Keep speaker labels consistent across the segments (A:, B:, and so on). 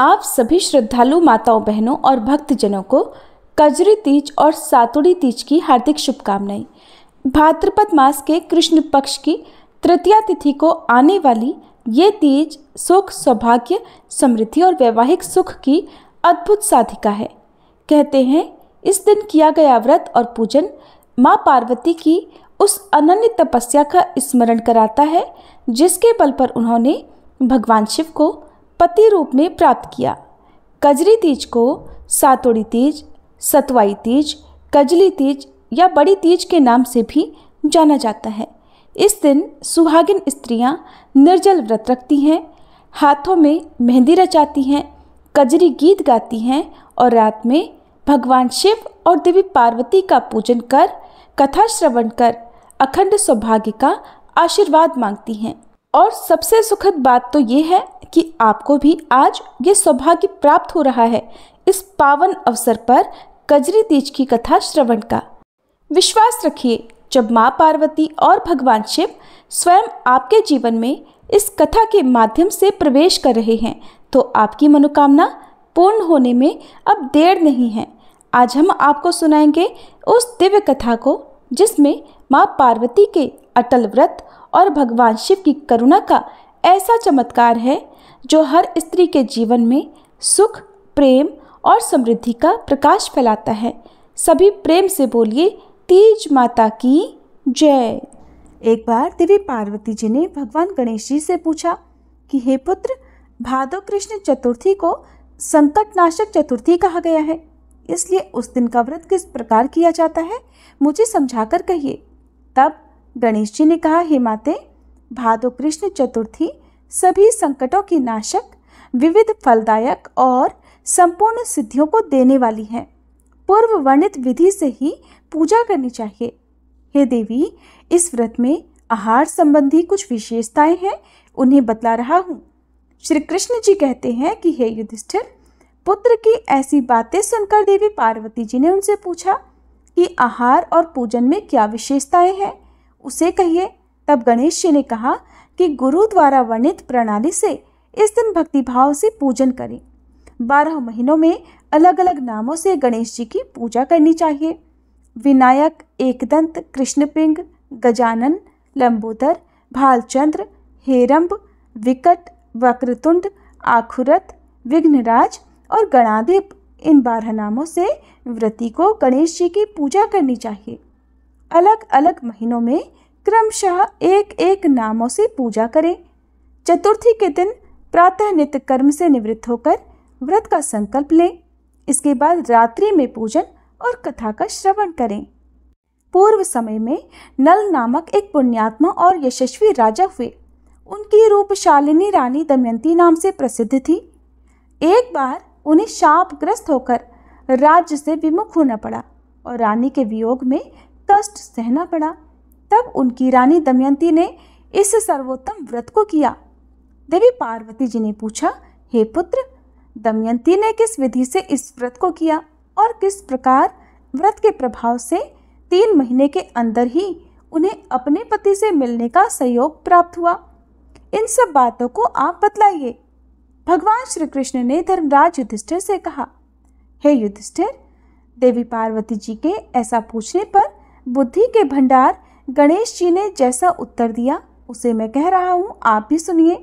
A: आप सभी श्रद्धालु माताओं बहनों और भक्तजनों को कजरी तीज और सातुड़ी तीज की हार्दिक शुभकामनाएं। भाद्रपद मास के कृष्ण पक्ष की तृतीया तिथि को आने वाली ये तीज सुख, सौभाग्य, समृद्धि और वैवाहिक सुख की अद्भुत साधिका है। कहते हैं इस दिन किया गया व्रत और पूजन माँ पार्वती की उस अनन्य तपस्या का स्मरण कराता है जिसके बल पर उन्होंने भगवान शिव को पति रूप में प्राप्त किया। कजरी तीज को सातुड़ी तीज, सतवाई तीज, कजली तीज या बड़ी तीज के नाम से भी जाना जाता है। इस दिन सुहागिन स्त्रियां निर्जल व्रत रखती हैं, हाथों में मेहंदी रचाती हैं, कजरी गीत गाती हैं और रात में भगवान शिव और देवी पार्वती का पूजन कर, कथा श्रवण कर अखंड सौभाग्य का आशीर्वाद मांगती हैं। और सबसे सुखद बात तो ये है कि आपको भी आज ये सौभाग्य प्राप्त हो रहा है इस पावन अवसर पर कजरी तीज की कथा श्रवण का। विश्वास रखिए, जब माँ पार्वती और भगवान शिव स्वयं आपके जीवन में इस कथा के माध्यम से प्रवेश कर रहे हैं तो आपकी मनोकामना पूर्ण होने में अब देर नहीं है। आज हम आपको सुनाएंगे उस दिव्य कथा को जिसमें माँ पार्वती के अटल व्रत और भगवान शिव की करुणा का ऐसा चमत्कार है जो हर स्त्री के जीवन में सुख, प्रेम और समृद्धि का प्रकाश फैलाता है। सभी प्रेम से बोलिए तीज माता की जय। एक बार देवी पार्वती जी ने भगवान गणेश जी से पूछा कि हे पुत्र, भादो कृष्ण चतुर्थी को संकटनाशक चतुर्थी कहा गया है, इसलिए उस दिन का व्रत किस प्रकार किया जाता है, मुझे समझाकर कहिए। तब गणेश जी ने कहा, हे माते, भादो कृष्ण चतुर्थी सभी संकटों की नाशक, विविध फलदायक और संपूर्ण सिद्धियों को देने वाली है। पूर्व वर्णित विधि से ही पूजा करनी चाहिए। हे देवी, इस व्रत में आहार संबंधी कुछ विशेषताएं हैं, उन्हें बतला रहा हूँ। श्री कृष्ण जी कहते हैं कि हे युधिष्ठिर, पुत्र की ऐसी बातें सुनकर देवी पार्वती जी ने उनसे पूछा कि आहार और पूजन में क्या विशेषताएं हैं, उसे कहिए। तब गणेश जी ने कहा कि गुरु द्वारा वर्णित प्रणाली से इस दिन भक्तिभाव से पूजन करें। 12 महीनों में अलग अलग नामों से गणेश जी की पूजा करनी चाहिए। विनायक, एकदंत, कृष्णपिंग, गजानन, लंबोदर, भालचंद्र, हेरंब, विकट, वक्रतुंड, आखुरत, विघ्नराज और गणाधिप, इन 12 नामों से व्रती को गणेश जी की पूजा करनी चाहिए। अलग अलग महीनों में क्रमशः एक एक नामों से पूजा करें। चतुर्थी के दिन प्रातः नित्य कर्म से निवृत्त होकर व्रत का संकल्प लें। इसके बाद रात्रि में पूजन और कथा का श्रवण करें। पूर्व समय में नल नामक एक पुण्यात्मा और यशस्वी राजा हुए। उनकी रूपशालिनी रानी दमयंती नाम से प्रसिद्ध थी। एक बार उन्हें शापग्रस्त होकर राज्य से विमुख होना पड़ा और रानी के वियोग में कष्ट सहना पड़ा। तब उनकी रानी दमयंती ने इस सर्वोत्तम व्रत को किया। देवी पार्वती जी ने पूछा, हे पुत्र, दमयंती ने किस विधि से इस व्रत को किया और किस प्रकार व्रत के प्रभाव से 3 महीने के अंदर ही उन्हें अपने पति से मिलने का सहयोग प्राप्त हुआ? इन सब बातों को आप बतलाइए। भगवान श्री कृष्ण ने धर्मराज युधिष्ठिर से कहा, हे युधिष्ठिर, देवी पार्वती जी के ऐसा पूछने पर बुद्धि के भंडार गणेश जी ने जैसा उत्तर दिया उसे मैं कह रहा हूँ, आप भी सुनिए।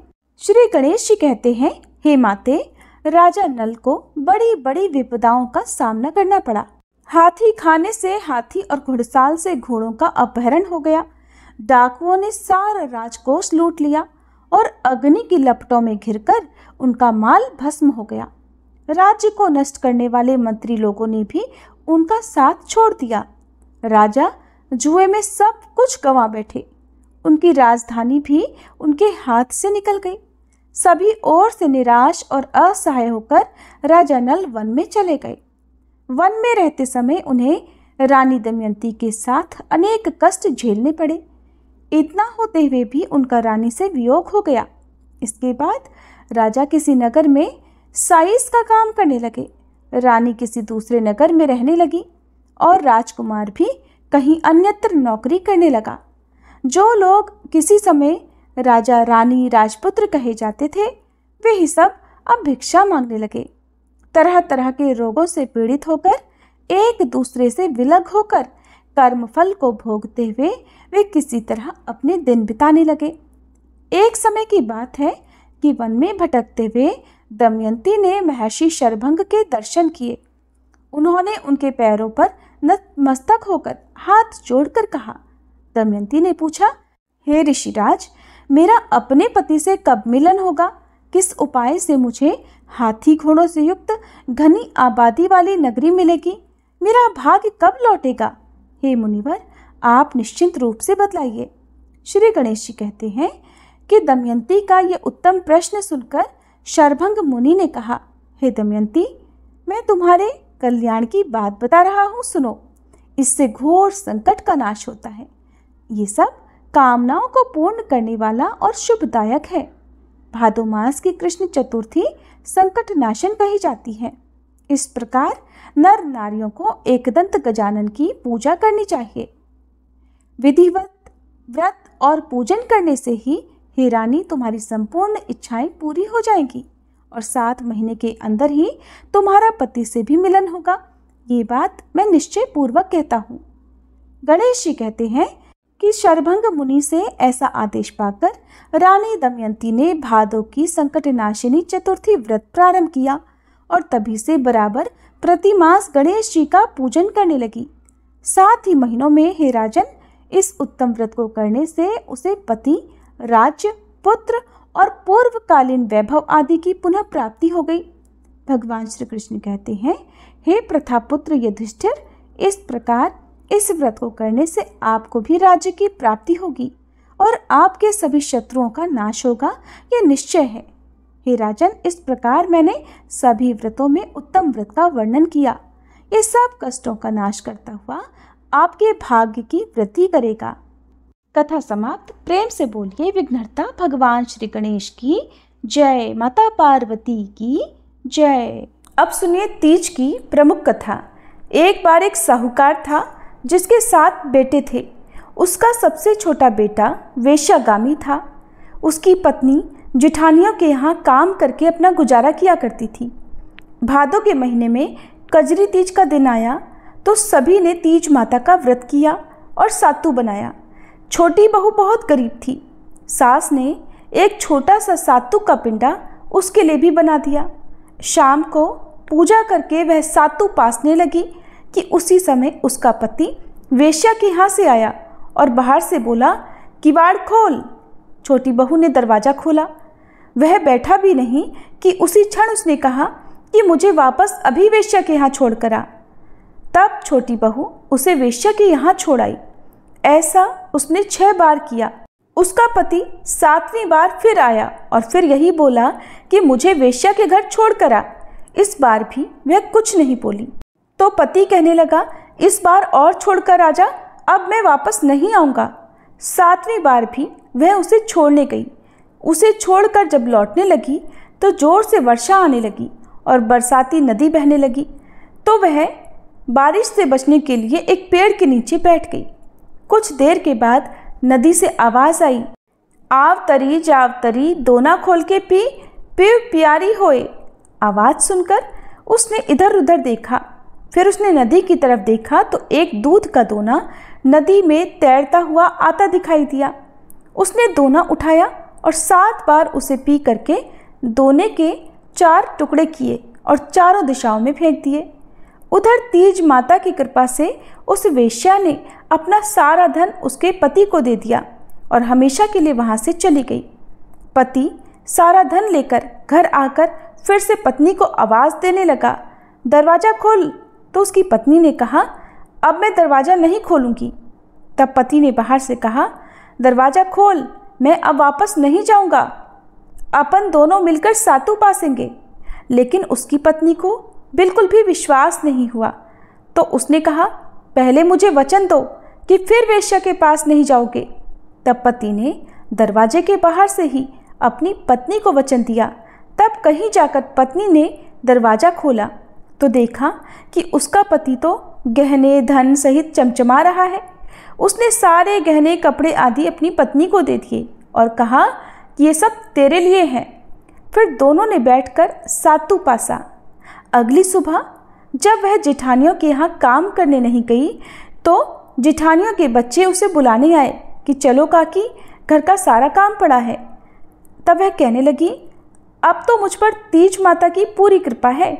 A: श्री गणेश जी कहते हैं, हे माते, राजा नल को बड़ी बड़ी विपदाओं का सामना करना पड़ा। हाथी खाने से हाथी और घुड़साल से घोड़ों का अपहरण हो गया। डाकुओं ने सारा राजकोष लूट लिया और अग्नि की लपटों में घिरकर उनका माल भस्म हो गया। राज्य को नष्ट करने वाले मंत्री लोगों ने भी उनका साथ छोड़ दिया। राजा जुए में सब कुछ गंवा बैठे। उनकी राजधानी भी उनके हाथ से निकल गई। सभी ओर से निराश और असहाय होकर राजा नल वन में चले गए। वन में रहते समय उन्हें रानी दमयंती के साथ अनेक कष्ट झेलने पड़े। इतना होते हुए भी उनका रानी से वियोग हो गया। इसके बाद राजा किसी नगर में साइस का काम करने लगे, रानी किसी दूसरे नगर में रहने लगी और राजकुमार भी कहीं अन्यत्र नौकरी करने लगा। जो लोग किसी समय राजा, रानी, राजपुत्र कहे जाते थे वे ही सब अब भिक्षा मांगने लगे। तरह तरह के रोगों से पीड़ित होकर एक दूसरे से विलग होकर कर्मफल को भोगते हुए वे किसी तरह अपने दिन बिताने लगे। एक समय की बात है कि वन में भटकते हुए दमयंती ने महर्षि शरभंग के दर्शन किए। उन्होंने उनके पैरों पर नतमस्तक होकर हाथ जोड़कर कहा। दमयंती ने पूछा, हे ऋषिराज, मेरा अपने पति से कब मिलन होगा? किस उपाय से मुझे हाथी घोड़ों से युक्त घनी आबादी वाली नगरी मिलेगी? मेरा भाग्य कब लौटेगा? हे मुनिवर, आप निश्चिंत रूप से बतलाइए। श्री गणेश जी कहते हैं कि दमयंती का ये उत्तम प्रश्न सुनकर शरभंग मुनि ने कहा, हे दमयंती, मैं तुम्हारे कल्याण की बात बता रहा हूँ, सुनो। इससे घोर संकट का नाश होता है। ये सब कामनाओं को पूर्ण करने वाला और शुभदायक है। भादो मास की कृष्ण चतुर्थी संकट नाशन कही जाती है। इस प्रकार नर नारियों को एकदंत गजानन की पूजा करनी चाहिए। विधिवत व्रत और पूजन करने से ही हे रानी, तुम्हारी संपूर्ण इच्छाएं पूरी हो जाएंगी और 7 महीने के अंदर ही तुम्हारा पति से भी मिलन होगा। ये बात मैं निश्चय पूर्वक कहता हूँ। गणेश जी कहते हैं कि शरभंग मुनि से ऐसा आदेश पाकर रानी दमयंती ने भादो की संकटनाशिनी चतुर्थी व्रत प्रारंभ किया और तभी से बराबर प्रतिमास गणेश जी का पूजन करने लगी। 7 ही महीनों में हे राजन, इस उत्तम व्रत को करने से उसे पति, राज्य, पुत्र और पूर्वकालीन वैभव आदि की पुनः प्राप्ति हो गई। भगवान श्री कृष्ण कहते हैं, हे प्रथापुत्र युधिष्ठिर, इस प्रकार इस व्रत को करने से आपको भी राज्य की प्राप्ति होगी और आपके सभी शत्रुओं का नाश होगा, ये निश्चय है। हे राजन, इस प्रकार मैंने सभी व्रतों में उत्तम व्रत का वर्णन किया। ये सब कष्टों का नाश करता हुआ आपके भाग्य की वृद्धि करेगा। कथा समाप्त। प्रेम से बोलिए विघ्नहर्ता भगवान श्री गणेश की जय। माता पार्वती की जय। अब सुनिए तीज की प्रमुख कथा। एक बार एक साहूकार था जिसके 7 बेटे थे। उसका सबसे छोटा बेटा वेश्यागामी था। उसकी पत्नी जिठानियों के यहाँ काम करके अपना गुजारा किया करती थी। भादों के महीने में कजरी तीज का दिन आया तो सभी ने तीज माता का व्रत किया और सातू बनाया। छोटी बहू बहुत गरीब थी। सास ने एक छोटा सा सातू का पिंडा उसके लिए भी बना दिया। शाम को पूजा करके वह सातू पासने लगी कि उसी समय उसका पति वेश्या के यहाँ से आया और बाहर से बोला, किवाड़ खोल। छोटी बहू ने दरवाज़ा खोला। वह बैठा भी नहीं कि उसी क्षण उसने कहा कि मुझे वापस अभी वेश्या के यहाँ छोड़ कर आ। तब छोटी बहू उसे वेश्या के यहाँ छोड़ आई। ऐसा उसने 6 बार किया। उसका पति 7वीं बार फिर आया और फिर यही बोला कि मुझे वेश्या के घर छोड़ कर आ। इस बार भी वह कुछ नहीं बोली। तो पति कहने लगा, इस बार और छोड़कर आजा, अब मैं वापस नहीं आऊँगा। 7वीं बार भी वह उसे छोड़ने गई। उसे छोड़कर जब लौटने लगी तो जोर से वर्षा आने लगी और बरसाती नदी बहने लगी। तो वह बारिश से बचने के लिए एक पेड़ के नीचे बैठ गई। कुछ देर के बाद नदी से आवाज़ आई, आव तरी जाव तरी, दोना खोल के पी, पीव प्यारी होए। आवाज़ सुनकर उसने इधर उधर देखा। फिर उसने नदी की तरफ देखा तो एक दूध का दोना नदी में तैरता हुआ आता दिखाई दिया। उसने दोना उठाया और 7 बार उसे पी करके दोने के 4 टुकड़े किए और चारों दिशाओं में फेंक दिए। उधर तीज माता की कृपा से उस वेश्या ने अपना सारा धन उसके पति को दे दिया और हमेशा के लिए वहाँ से चली गई। पति सारा धन लेकर घर आकर फिर से पत्नी को आवाज़ देने लगा, दरवाज़ा खोल। तो उसकी पत्नी ने कहा, अब मैं दरवाज़ा नहीं खोलूँगी। तब पति ने बाहर से कहा, दरवाज़ा खोल, मैं अब वापस नहीं जाऊँगा, अपन दोनों मिलकर सातू पासेंगे। लेकिन उसकी पत्नी को बिल्कुल भी विश्वास नहीं हुआ। तो उसने कहा, पहले मुझे वचन दो कि फिर वेश्या के पास नहीं जाओगे। तब पति ने दरवाजे के बाहर से ही अपनी पत्नी को वचन दिया। तब कहीं जाकर पत्नी ने दरवाज़ा खोला तो देखा कि उसका पति तो गहने धन सहित चमचमा रहा है। उसने सारे गहने कपड़े आदि अपनी पत्नी को दे दिए और कहा कि ये सब तेरे लिए हैं। फिर दोनों ने बैठकर सातु पासा। अगली सुबह जब वह जेठानियों के यहाँ काम करने नहीं गई तो जेठानियों के बच्चे उसे बुलाने आए कि चलो काकी, घर का सारा काम पड़ा है। तब वह कहने लगी, अब तो मुझ पर तीज माता की पूरी कृपा है,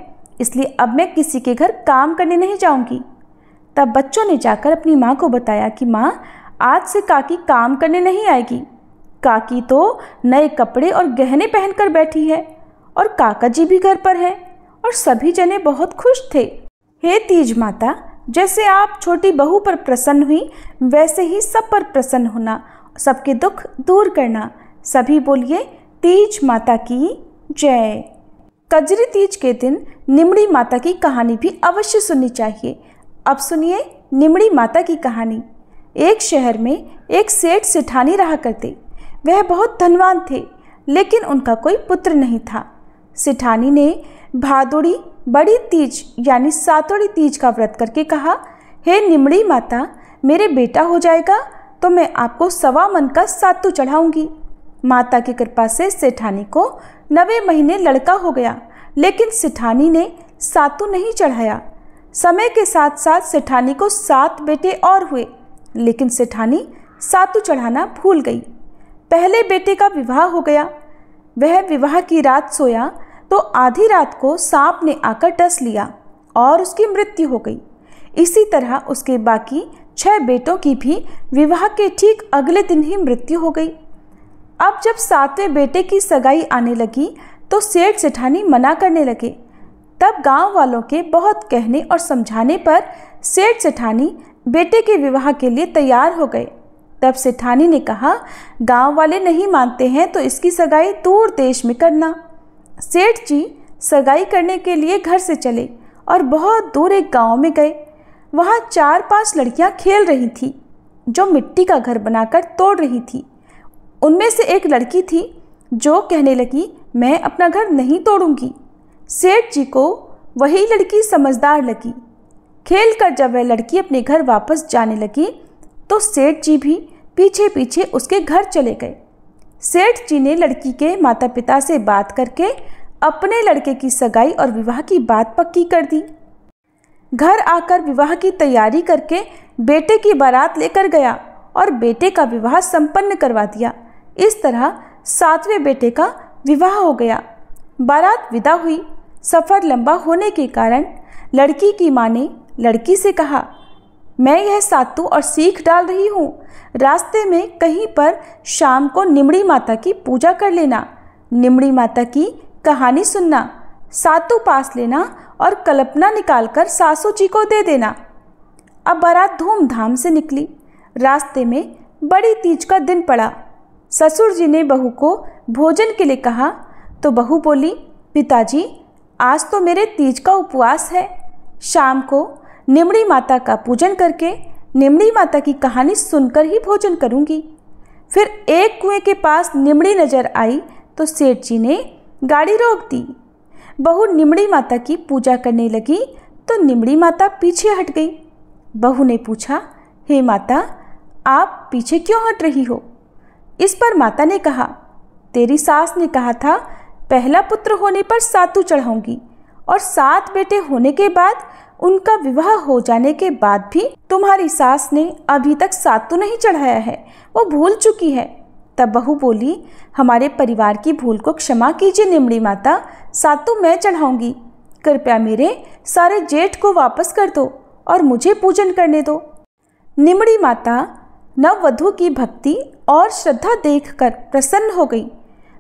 A: इसलिए अब मैं किसी के घर काम करने नहीं जाऊंगी। तब बच्चों ने जाकर अपनी माँ को बताया कि माँ, आज से काकी काम करने नहीं आएगी। काकी तो नए कपड़े और गहने पहनकर बैठी है और काका जी भी घर पर है और सभी जने बहुत खुश थे। हे तीज माता, जैसे आप छोटी बहू पर प्रसन्न हुई वैसे ही सब पर प्रसन्न होना, सबके दुख दूर करना। सभी बोलिए तीज माता की जय। कजरी तीज के दिन निमड़ी माता की कहानी भी अवश्य सुननी चाहिए। अब सुनिए निमड़ी माता की कहानी। एक शहर में एक सेठ सेठानी रहा करते। वह बहुत धनवान थे, लेकिन उनका कोई पुत्र नहीं था। सेठानी ने भादोड़ी बड़ी तीज यानी सातोड़ी तीज का व्रत करके कहा, हे निमड़ी माता, मेरे बेटा हो जाएगा तो मैं आपको 1.25 मन का सातू चढ़ाऊंगी। माता की कृपा से सेठानी को 9वें महीने लड़का हो गया, लेकिन सेठानी ने सातू नहीं चढ़ाया। समय के साथ साथ सेठानी को 7 बेटे और हुए, लेकिन सेठानी सातू चढ़ाना भूल गई। पहले बेटे का विवाह हो गया। वह विवाह की रात सोया तो आधी रात को सांप ने आकर डस लिया और उसकी मृत्यु हो गई। इसी तरह उसके बाकी 6 बेटों की भी विवाह के ठीक अगले दिन ही मृत्यु हो गई। अब जब 7वें बेटे की सगाई आने लगी तो सेठ सेठानी मना करने लगे। तब गांव वालों के बहुत कहने और समझाने पर सेठ सेठानी बेटे के विवाह के लिए तैयार हो गए। तब सेठानी ने कहा, गांव वाले नहीं मानते हैं तो इसकी सगाई दूर देश में करना। सेठ जी सगाई करने के लिए घर से चले और बहुत दूर एक गांव में गए। वहाँ 4-5 लड़कियां खेल रही थीं, जो मिट्टी का घर बनाकर तोड़ रही थी। उनमें से एक लड़की थी जो कहने लगी, मैं अपना घर नहीं तोड़ूंगी। सेठ जी को वही लड़की समझदार लगी। खेल कर जब वह लड़की अपने घर वापस जाने लगी तो सेठ जी भी पीछे पीछे उसके घर चले गए। सेठ जी ने लड़की के माता पिता से बात करके अपने लड़के की सगाई और विवाह की बात पक्की कर दी। घर आकर विवाह की तैयारी करके बेटे की बारात लेकर गया और बेटे का विवाह संपन्न करवा दिया। इस तरह 7वें बेटे का विवाह हो गया। बारात विदा हुई। सफ़र लंबा होने के कारण लड़की की माँ ने लड़की से कहा, मैं यह सातू और सीख डाल रही हूँ, रास्ते में कहीं पर शाम को निमड़ी माता की पूजा कर लेना, निमड़ी माता की कहानी सुनना, सातू पास लेना और कल्पना निकालकर सासू जी को दे देना। अब बारात धूमधाम से निकली। रास्ते में बड़ी तीज का दिन पड़ा। ससुर जी ने बहू को भोजन के लिए कहा तो बहू बोली, पिताजी आज तो मेरे तीज का उपवास है, शाम को निमड़ी माता का पूजन करके निमड़ी माता की कहानी सुनकर ही भोजन करूंगी। फिर एक कुएं के पास निमड़ी नजर आई तो सेठ जी ने गाड़ी रोक दी। बहू निमड़ी माता की पूजा करने लगी तो निमड़ी माता पीछे हट गई। बहू ने पूछा, हे माता, आप पीछे क्यों हट रही हो? इस पर माता ने कहा, तेरी सास ने कहा था पहला पुत्र होने पर सातू चढ़ाऊंगी और 7 बेटे होने के बाद उनका विवाह हो जाने के बाद भी तुम्हारी सास ने अभी तक सातू नहीं चढ़ाया है, वो भूल चुकी है। तब बहू बोली, हमारे परिवार की भूल को क्षमा कीजिए निमड़ी माता, सातू मैं चढ़ाऊंगी। कृपया मेरे सारे जेठ को वापस कर दो और मुझे पूजन करने दो। निमड़ी माता नववधू की भक्ति और श्रद्धा देखकर प्रसन्न हो गई।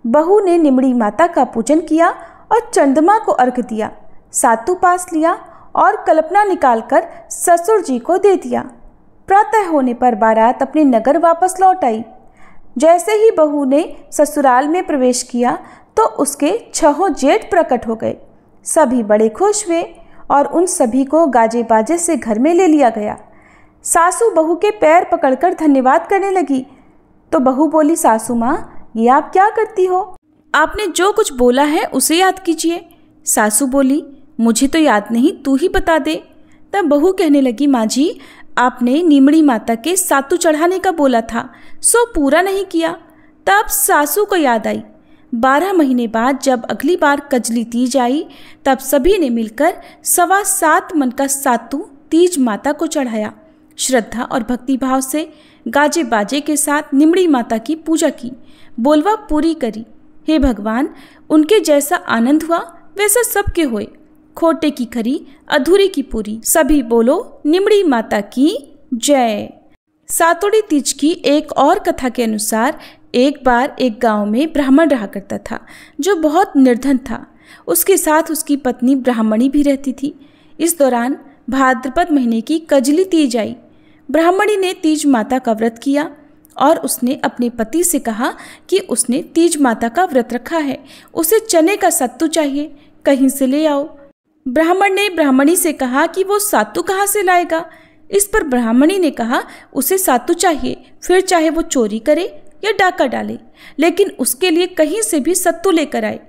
A: बहू ने निमड़ी माता का पूजन किया और चंद्रमा को अर्घ दिया, सातू पास लिया और कल्पना निकालकर ससुर जी को दे दिया। प्रातः होने पर बारात अपने नगर वापस लौट आई। जैसे ही बहू ने ससुराल में प्रवेश किया तो उसके 6 जेठ प्रकट हो गए। सभी बड़े खुश हुए और उन सभी को गाजे बाजे से घर में ले लिया गया। सासू बहू के पैर पकड़कर धन्यवाद करने लगी तो बहू बोली, सासू माँ, ये आप क्या करती हो? आपने जो कुछ बोला है उसे याद कीजिए। सासू बोली, मुझे तो याद नहीं, तू ही बता दे। तब बहू कहने लगी, माँ जी, आपने निमड़ी माता के सातू चढ़ाने का बोला था, सो पूरा नहीं किया। तब सासू को याद आई। 12 महीने बाद जब अगली बार कजली तीज आई, तब सभी ने मिलकर 7.25 मन का सातू तीज माता को चढ़ाया। श्रद्धा और भक्ति भाव से गाजे बाजे के साथ निमड़ी माता की पूजा की, बोलवा पूरी करी। हे भगवान, उनके जैसा आनंद हुआ वैसा सबके होए, खोटे की खरी अधूरी की पूरी। सभी बोलो निमड़ी माता की जय। सातोड़ी तीज की एक और कथा के अनुसार एक बार एक गांव में ब्राह्मण रहा करता था जो बहुत निर्धन था। उसके साथ उसकी पत्नी ब्राह्मणी भी रहती थी। इस दौरान भाद्रपद महीने की कजली तीज आई। ब्राह्मणी ने तीज माता का व्रत किया और उसने अपने पति से कहा कि उसने तीज माता का व्रत रखा है, उसे चने का सत्तू चाहिए, कहीं से ले आओ। ब्राह्मण ने ब्राह्मणी से कहा कि वो सातू कहाँ से लाएगा। इस पर ब्राह्मणी ने कहा उसे सातू चाहिए, फिर चाहे वो चोरी करे या डाका डाले, लेकिन उसके लिए कहीं से भी सत्तू लेकर आए।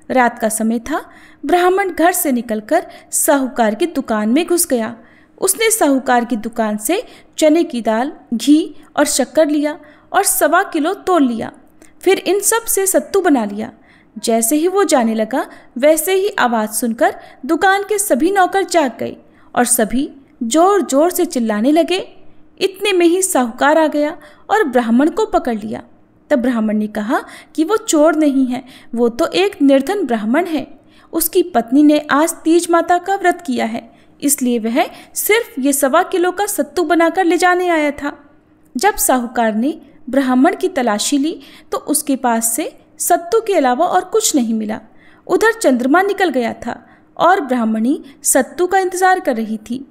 A: रात का समय था। ब्राह्मण घर से निकलकर साहूकार की दुकान में घुस गया। उसने साहूकार की दुकान से चने की दाल, घी और शक्कर लिया और 1.25 किलो तोल लिया। फिर इन सब से सत्तू बना लिया। जैसे ही वो जाने लगा, वैसे ही आवाज़ सुनकर दुकान के सभी नौकर जाग गए और सभी जोर जोर से चिल्लाने लगे। इतने में ही साहूकार आ गया और ब्राह्मण को पकड़ लिया। तब ब्राह्मण ने कहा कि वो चोर नहीं है, वो तो एक निर्धन ब्राह्मण है। उसकी पत्नी ने आज तीज माता का व्रत किया है, इसलिए वह सिर्फ ये 1.25 किलो का सत्तू बनाकर ले जाने आया था। जब साहूकार ने ब्राह्मण की तलाशी ली तो उसके पास से सत्तू के अलावा और कुछ नहीं मिला। उधर चंद्रमा निकल गया था और ब्राह्मणी सत्तू का इंतजार कर रही थी।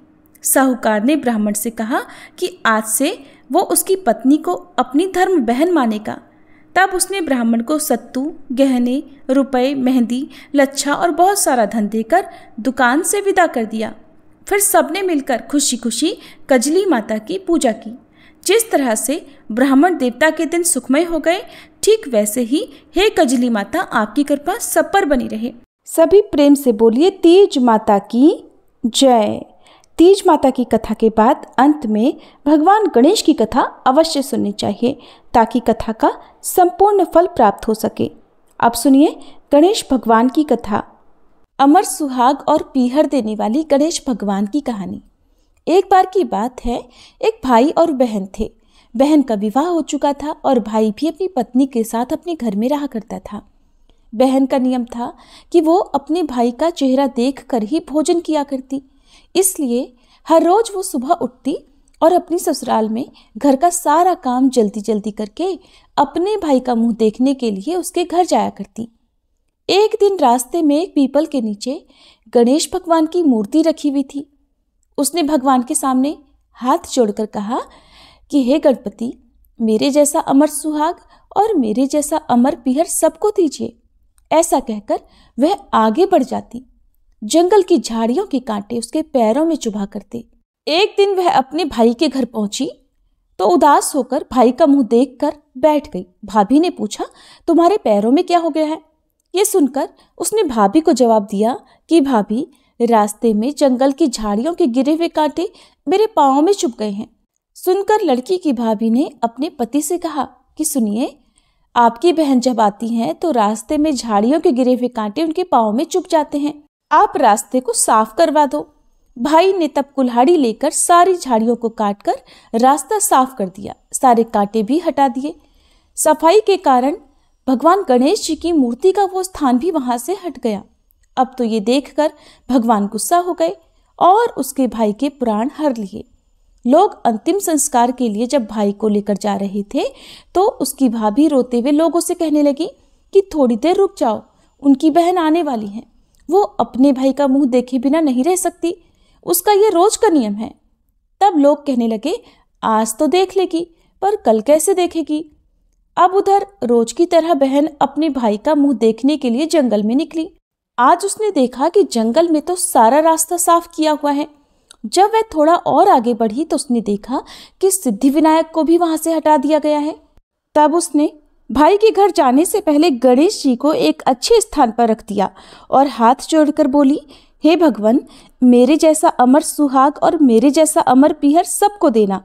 A: साहूकार ने ब्राह्मण से कहा कि आज से वो उसकी पत्नी को अपनी धर्म बहन मानेगा। तब उसने ब्राह्मण को सत्तू, गहने, रुपए, मेहंदी, लच्छा और बहुत सारा धन देकर दुकान से विदा कर दिया। फिर सबने मिलकर खुशी खुशी कजली माता की पूजा की। जिस तरह से ब्राह्मण देवता के दिन सुखमय हो गए, ठीक वैसे ही हे कजली माता, आपकी कृपा सब पर बनी रहे। सभी प्रेम से बोलिए तीज माता की जय। तीज माता की कथा के बाद अंत में भगवान गणेश की कथा अवश्य सुननी चाहिए ताकि कथा का संपूर्ण फल प्राप्त हो सके। अब सुनिए गणेश भगवान की कथा। अमर सुहाग और पीहर देने वाली गणेश भगवान की कहानी। एक बार की बात है, एक भाई और बहन थे। बहन का विवाह हो चुका था और भाई भी अपनी पत्नी के साथ अपने घर में रहा करता था। बहन का नियम था कि वो अपने भाई का चेहरा देखकर ही भोजन किया करती, इसलिए हर रोज वो सुबह उठती और अपनी ससुराल में घर का सारा काम जल्दी जल्दी करके अपने भाई का मुंह देखने के लिए उसके घर जाया करती। एक दिन रास्ते में एक पीपल के नीचे गणेश भगवान की मूर्ति रखी हुई थी। उसने भगवान के सामने हाथ जोड़कर कहा कि हे गणपति, मेरे जैसा अमर सुहाग और मेरे जैसा अमर पीहर सबको दीजिए। ऐसा कहकर वह आगे बढ़ जाती। जंगल की झाड़ियों के कांटे उसके पैरों में चुभा करते। एक दिन वह अपने भाई के घर पहुंची तो उदास होकर भाई का मुंह देखकर बैठ गई। भाभी ने पूछा, तुम्हारे पैरों में क्या हो गया है? ये सुनकर उसने भाभी को जवाब दिया कि भाभी, रास्ते में जंगल की झाड़ियों के गिरे हुए कांटे मेरे पाँव में चुभ गए हैं। सुनकर लड़की की भाभी ने अपने पति से कहा कि सुनिए, आपकी बहन जब आती हैं तो रास्ते में झाड़ियों के गिरे हुए कांटे उनके पाँव में चुभ जाते हैं, आप रास्ते को साफ करवा दो। भाई ने तब कुल्हाड़ी लेकर सारी झाड़ियों को काटकर रास्ता साफ कर दिया, सारे कांटे भी हटा दिए। सफाई के कारण भगवान गणेश जी की मूर्ति का वो स्थान भी वहां से हट गया। अब तो ये देखकर भगवान गुस्सा हो गए और उसके भाई के प्राण हर लिए। लोग अंतिम संस्कार के लिए जब भाई को लेकर जा रहे थे तो उसकी भाभी रोते हुए लोगों से कहने लगी कि थोड़ी देर रुक जाओ, उनकी बहन आने वाली है, वो अपने भाई का मुंह देखे बिना नहीं रह सकती, उसका ये रोज का नियम है। तब लोग कहने लगे, आज तो देख लेगी पर कल कैसे देखेगी। अब उधर रोज की तरह बहन अपने भाई का मुंह देखने के लिए जंगल में निकली। आज उसने देखा कि जंगल में तो सारा रास्ता साफ किया हुआ है। जब वह थोड़ा और आगे बढ़ी तो उसने देखा कि सिद्धि विनायक को भी वहां से हटा दिया गया है। तब उसने भाई के घर जाने से पहले गणेश जी को एक अच्छे स्थान पर रख दिया और हाथ जोड़कर बोली, हे भगवान, मेरे जैसा अमर सुहाग और मेरे जैसा अमर पीहर सबको देना।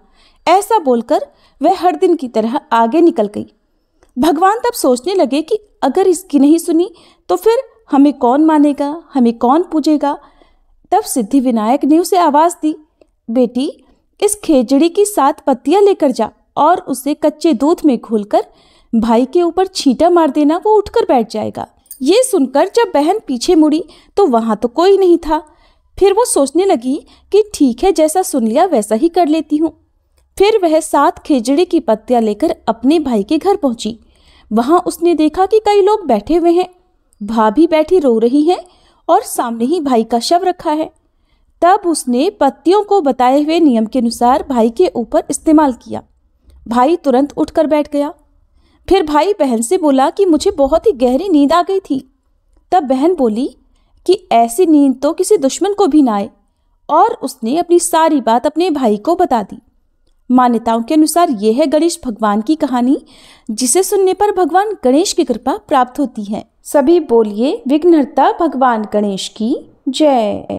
A: ऐसा बोलकर वह हर दिन की तरह आगे निकल गई। भगवान तब सोचने लगे कि अगर इसकी नहीं सुनी तो फिर हमें कौन मानेगा, हमें कौन पूजेगा। तब सिद्धिविनायक ने उसे आवाज दी, बेटी इस खेजड़ी की 7 पत्तियां लेकर जा और उसे कच्चे दूध में घोलकर भाई के ऊपर छींटा मार देना, वो उठकर बैठ जाएगा। ये सुनकर जब बहन पीछे मुड़ी तो वहां तो कोई नहीं था। फिर वो सोचने लगी कि ठीक है, जैसा सुन लिया वैसा ही कर लेती हूँ। फिर वह 7 खेजड़ी की पत्तियां लेकर अपने भाई के घर पहुंची। वहां उसने देखा कि कई लोग बैठे हुए हैं, भाभी बैठी रो रही है और सामने ही भाई का शव रखा है। तब उसने पत्तियों को बताए हुए नियम के अनुसार भाई के ऊपर इस्तेमाल किया। भाई तुरंत उठकर बैठ गया। फिर भाई बहन से बोला कि मुझे बहुत ही गहरी नींद आ गई थी। तब बहन बोली कि ऐसी नींद तो किसी दुश्मन को भी ना आए, और उसने अपनी सारी बात अपने भाई को बता दी। मान्यताओं के अनुसार यह है गणेश भगवान की कहानी, जिसे सुनने पर भगवान गणेश की कृपा प्राप्त होती है। सभी बोलिए विघ्नहर्ता भगवान गणेश की जय।